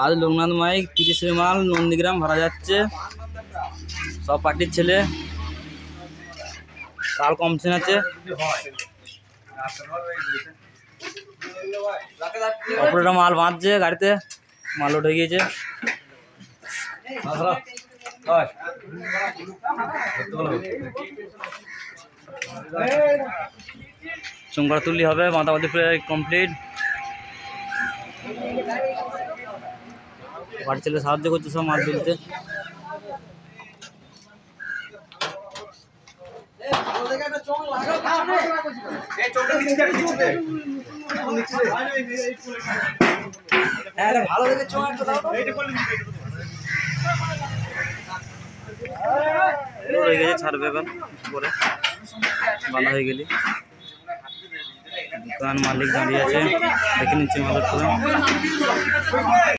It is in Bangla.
আজ লোকনাথ মাইক 30 মাল নন্দীগ্রাম ভরা যাচ্ছে, সব পার্টির ছেলে। কাল কমছেন আছে, অপরেটা মাল বাঁধছে, গাড়িতে মাল উঠে গিয়েছে। চুমকার তুলি হবে, মাথামাতি প্রায় কমপ্লিট। বাড়ির ছেলে সাহায্য করছে সব মাছ তুলতে। ছাড়বে এবার পরে ভালো হয়ে গেলি। দোকান মালিক দাঁড়িয়ে আছে, দেখে নিচ্ছে মালের পুরো।